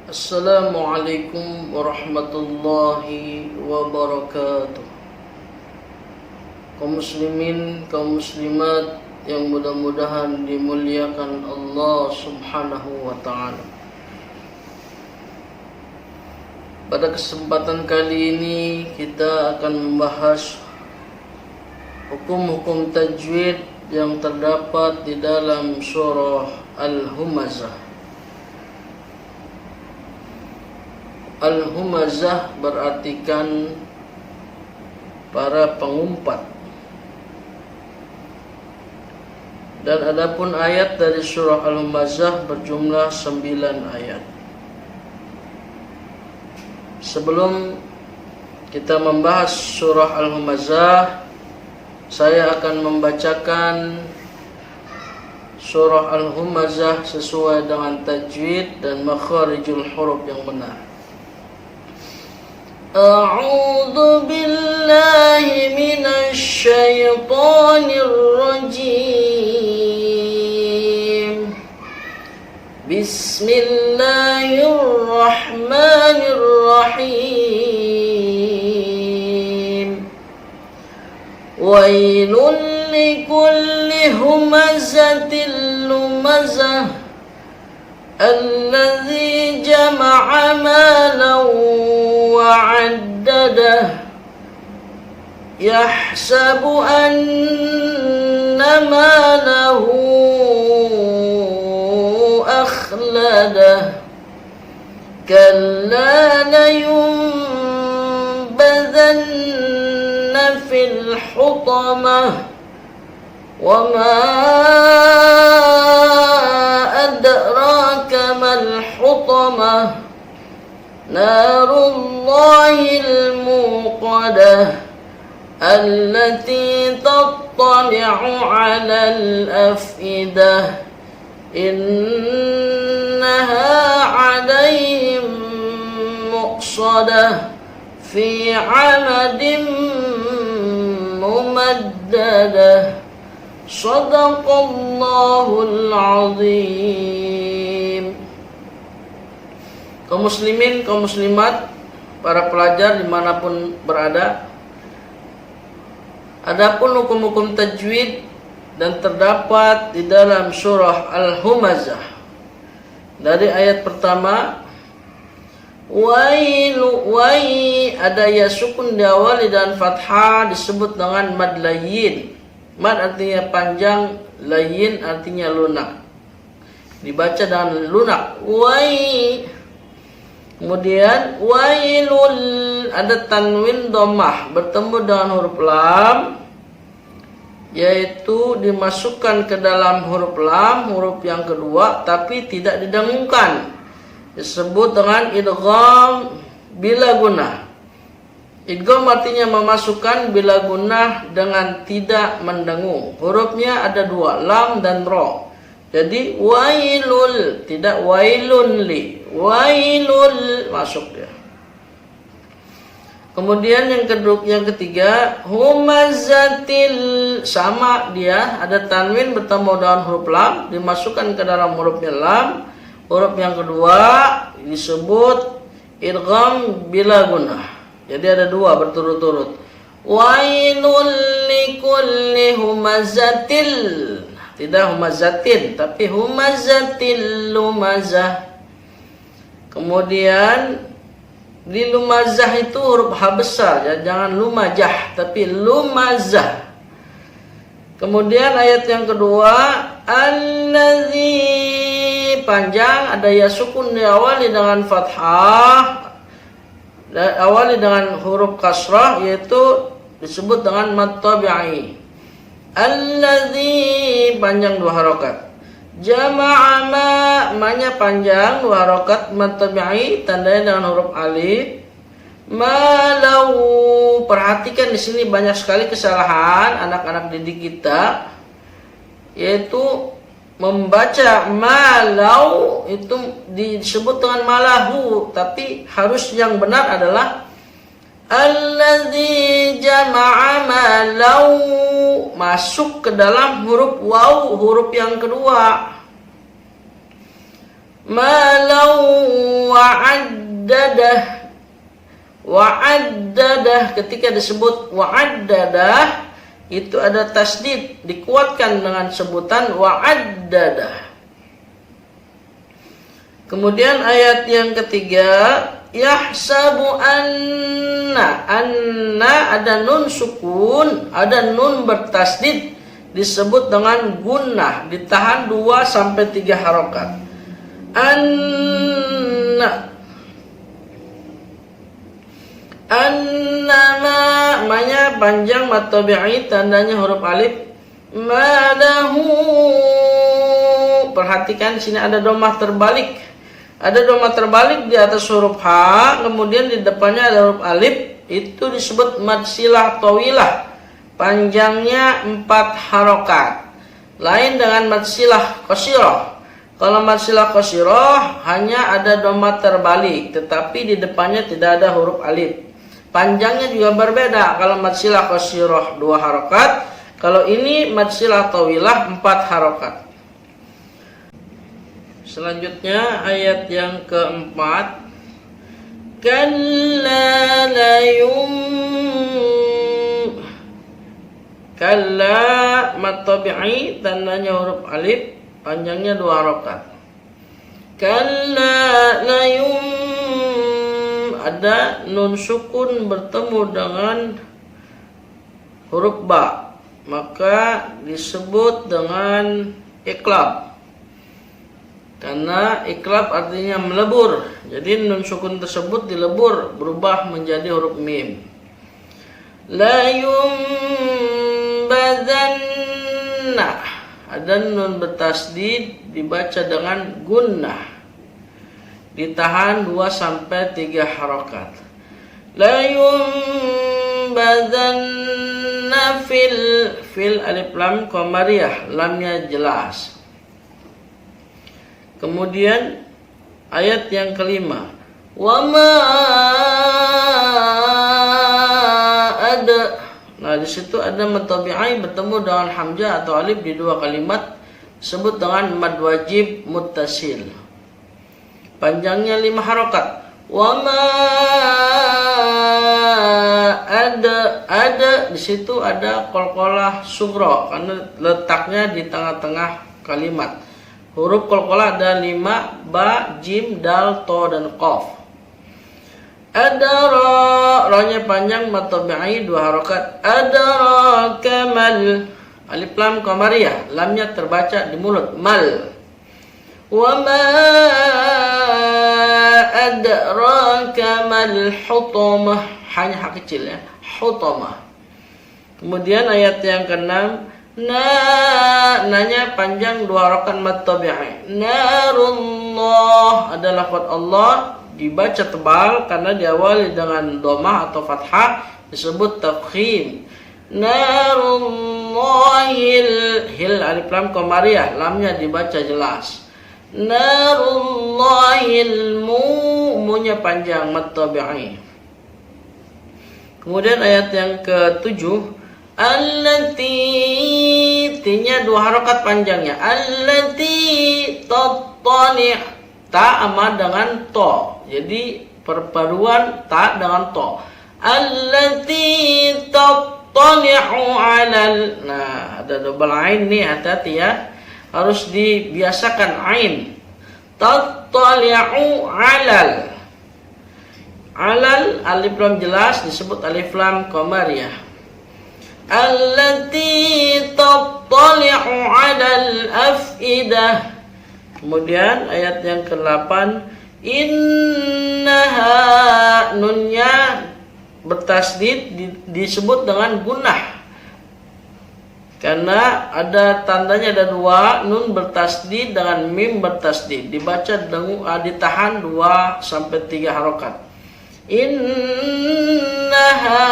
Assalamualaikum warahmatullahi wabarakatuh. Kaum muslimin, kaum muslimat yang mudah-mudahan dimuliakan Allah Subhanahu wa ta'ala. Pada kesempatan kali ini kita akan membahas hukum-hukum tajwid yang terdapat di dalam surah Al-Humazah. Al-Humazah berartikan para pengumpat. Dan adapun ayat dari surah Al-Humazah berjumlah 9 ayat. Sebelum kita membahas surah Al-Humazah, saya akan membacakan surah Al-Humazah sesuai dengan tajwid dan makharijul huruf yang benar. A'udzu billahi minasy syaithanir rajim. Bismillahirrahmanirrahim. Wailul likulli humazatil lumazah alladzi jama'a malan wa'addadah yahsabu anna malahu akhladah kalla layunbadhanna fil hutamah wa ma adraka mal hutamah narullahil muqadah allati tattali'u 'alal afidah innaha 'alaihim muqsadah fi 'amadin mumaddadah. Shadaqallahul azim. Kaum muslimin, kaum muslimat, para pelajar dimanapun berada, adapun hukum-hukum tajwid dan terdapat di dalam surah Al-Humazah. Dari ayat pertama, wailu, ada ya sukun diawali dan fathah disebut dengan mad layyin. Mad artinya panjang, layyin artinya lunak. Dibaca dengan lunak. Kemudian wailul, ada tanwin dhammah bertemu dengan huruf lam, yaitu dimasukkan ke dalam huruf lam, huruf yang kedua, tapi tidak didengungkan. Disebut dengan idgham bila gunnah. Idgham artinya memasukkan bila gunnah dengan tidak mendengung. Hurufnya ada dua, lam dan ro. Jadi wailul, tidak wailun li. Wailul, masuk dia. Kemudian yang ketiga, humazatil, sama dia, ada tanwin bertemu dengan huruf lam, dimasukkan ke dalam hurufnya lam. Huruf yang kedua disebut idgham bila gunnah. Jadi ada dua berturut-turut. Wailul likulli humazatil, tidak humazatin, tapi humazatil lumazah. Kemudian di lumazah itu huruf H besar, ya, jangan lumajah, tapi lumazah. Kemudian ayat yang kedua, allazi, panjang, ada ya sukun diawali dengan fathah, awali dengan huruf kasrah, yaitu disebut dengan mad tabi'i. Allazi, panjang 2 harokat. Jama'a ma-nya panjang 2 harokat, mad tabi'i tandanya dengan huruf alif. Malau, perhatikan di sini banyak sekali kesalahan anak-anak didik kita, yaitu membaca malau itu disebut dengan malahu, tapi harus yang benar adalah alladzi jama'a malau, masuk ke dalam huruf waw, huruf yang kedua. Malau wa wa'addadah, ketika disebut wa'addadah itu ada tasdid, dikuatkan dengan sebutan wa'addadah. Kemudian ayat yang ketiga, yahsabu anna ada nun sukun, ada nun bertasdid, disebut dengan gunnah, ditahan 2 sampai 3 harokat. Annama, manya panjang, mat tabi'i tandanya huruf alif. Madahu, perhatikan sini ada dhammah terbalik. Ada dhammah terbalik di atas huruf H, kemudian di depannya ada huruf alif, itu disebut mad silah tawilah. Panjangnya 4 harokat. Lain dengan mad silah qasirah. Kalau mad silah qasirah hanya ada dhammah terbalik, tetapi di depannya tidak ada huruf alif. Panjangnya juga berbeda. Kalau mad silah qasirah 2 harokat, kalau ini mad silah tawilah 4 harokat. Selanjutnya ayat yang keempat, kalla mad tabi'i tandanya huruf alif, panjangnya 2 harokat. Kalla layum, ada nun sukun bertemu dengan huruf ba, maka disebut dengan iqlab. Karena iqlab artinya melebur, jadi nun sukun tersebut dilebur, berubah menjadi huruf mim. La yumbadanna, ada nun bertasdid dibaca dengan gunnah, ditahan 2 sampai 3 harokat. La yumbadanna fil alif lam qamariyah, lamnya jelas. Kemudian ayat yang kelima, wama ada. Nah, di situ ada mad tabi'i bertemu dengan hamzah atau alif di 2 kalimat, disebut dengan mad wajib muttasil. Panjangnya 5 harokat. Wama ada di situ ada qalqalah sughra karena letaknya di tengah-tengah kalimat. Huruf qalqalah ada 5, ba, jim, dal, to, dan qaf. Ada ra-nya panjang, mad tabi'i 2 harokat. Ada kamal, alif lam qamariyah, lamnya terbaca di mulut, mal. Wa ma adraka mal hutamah, hanya hak kecil ya, hutamah. Kemudian ayat yang ke-6, nanya panjang 2 harokat mad tabi'i. Narullah, ada lafaz Allah dibaca tebal karena diawali dengan dhammah atau fathah, disebut tafkhim. Narullahil, hil alif lam qamariyah, lamnya dibaca jelas. Narullahil munya panjang, mad tabi'i. Kemudian ayat yang ke-7, allati, tinya 2 harokat panjangnya. Allati tattani', ta sama dengan to, jadi perpaduan ta dengan to. Allati tattani'u 'alal, nah ada double ain nih, hati-hati ya, harus dibiasakan ain. Tattali'u 'alal, alif lam jelas disebut alif lam qamariyah. Allati tattali'u 'alal afidah. Kemudian ayat yang ke-8, innaha, nunnya bertasdid disebut dengan gunnah karena ada tandanya, ada 2 nun bertasdid dengan mim bertasdid, dibaca ditahan 2 sampai 3 harokat. Innaha,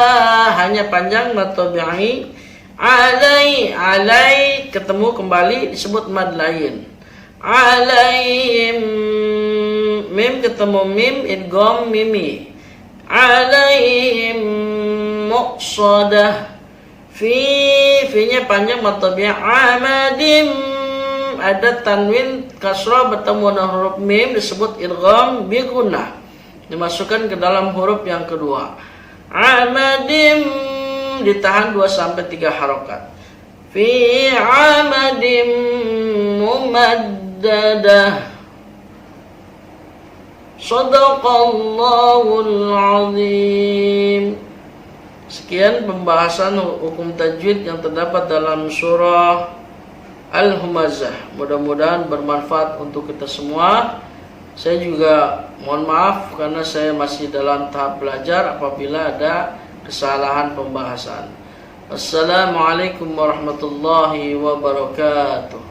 hanya panjang, mad tabi'i. Alai ketemu kembali disebut mad lain. Alaihim, mim ketemu mim, idgham mimi. Alaihim muqsadah. Fi-nya panjang, mad tabi'i. Amadim, ada tanwin kasrah bertemu dengan huruf mim disebut idgham bi gunnah, dimasukkan ke dalam huruf yang kedua. Amadim ditahan 2 sampai 3 harokat. Fi amadim mumaddadah. Shadaqallahul azim. Sekian pembahasan hukum tajwid yang terdapat dalam surah Al-Humazah. Mudah-mudahan bermanfaat untuk kita semua. Saya juga mohon maaf karena saya masih dalam tahap belajar apabila ada kesalahan pembahasan. Assalamualaikum warahmatullahi wabarakatuh.